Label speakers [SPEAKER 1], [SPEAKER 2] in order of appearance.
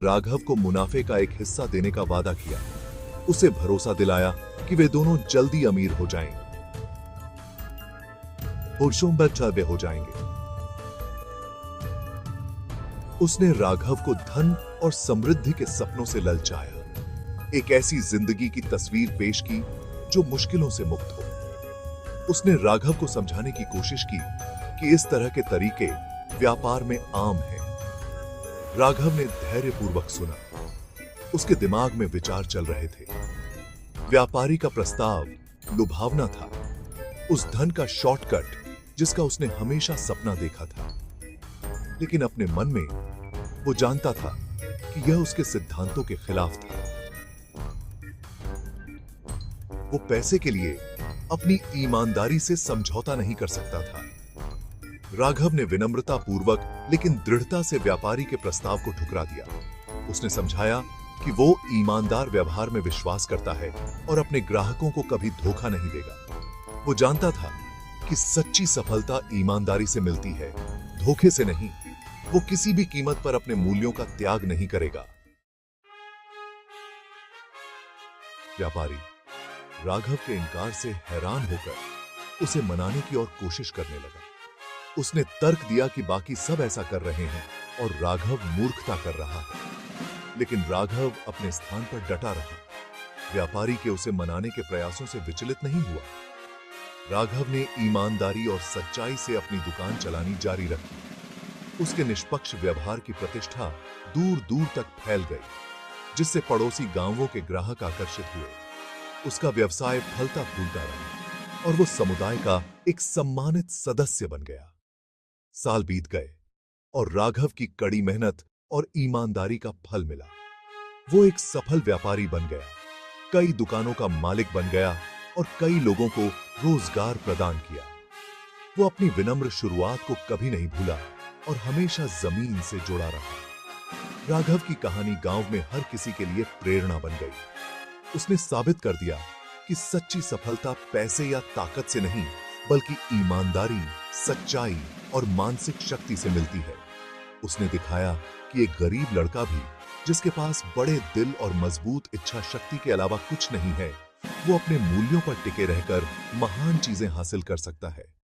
[SPEAKER 1] राघव को मुनाफे का एक हिस्सा देने का वादा किया। उसे भरोसा दिलाया कि वे दोनों जल्दी अमीर हो जाएंगे, पुरुषों हो जाएंगे। उसने राघव को धन और समृद्धि के सपनों से ललचाया, एक ऐसी जिंदगी की तस्वीर पेश की जो मुश्किलों से मुक्त हो। उसने राघव को समझाने की कोशिश की कि इस तरह के तरीके व्यापार में आम हैं। राघव ने धैर्यपूर्वक सुना। उसके दिमाग में विचार चल रहे थे। व्यापारी का प्रस्ताव लुभावना था, उस धन का शॉर्टकट जिसका उसने हमेशा सपना देखा था। लेकिन अपने मन में वो जानता था कि यह उसके सिद्धांतों के खिलाफ था। वो पैसे के लिए अपनी ईमानदारी से समझौता नहीं कर सकता था। राघव ने विनम्रता पूर्वक लेकिन दृढ़ता से व्यापारी के प्रस्ताव को ठुकरा दिया। उसने समझाया कि वो ईमानदार व्यवहार में विश्वास करता है और अपने ग्राहकों को कभी धोखा नहीं देगा। वो जानता था कि सच्ची सफलता ईमानदारी से मिलती है, धोखे से नहीं। वो किसी भी कीमत पर अपने मूल्यों का त्याग नहीं करेगा। व्यापारी राघव के इनकार से हैरान होकर उसे मनाने की और कोशिश करने लगा। उसने तर्क दिया कि बाकी सब ऐसा कर रहे हैं और राघव मूर्खता कर रहा है। लेकिन राघव अपने स्थान पर डटा रहा। व्यापारी के उसे मनाने के प्रयासों से विचलित नहीं हुआ। राघव ने ईमानदारी और सच्चाई से अपनी दुकान चलानी जारी रखी। उसके निष्पक्ष व्यवहार की प्रतिष्ठा दूर दूर तक फैल गई, जिससे पड़ोसी गांवों के ग्राहक आकर्षित हुए। उसका व्यवसाय फलता फूलता रहा और वो समुदाय का एक सम्मानित सदस्य बन गया। साल बीत गए और राघव की कड़ी मेहनत और ईमानदारी का फल मिला। वो एक सफल व्यापारी बन गया, कई दुकानों का मालिक बन गया और कई लोगों को रोजगार प्रदान किया। वो अपनी विनम्र शुरुआत को कभी नहीं भूला और हमेशा जमीन से जुड़ा रहा। राघव की कहानी गांव में हर किसी के लिए प्रेरणा बन गई। उसने साबित कर दिया कि सच्ची सफलता पैसे या ताकत से नहीं, बल्कि ईमानदारी, सच्चाई और मानसिक शक्ति से मिलती है। उसने दिखाया कि एक गरीब लड़का भी, जिसके पास बड़े दिल और मजबूत इच्छा शक्ति के अलावा कुछ नहीं है, वो अपने मूल्यों पर टिके रहकर महान चीजें हासिल कर सकता है।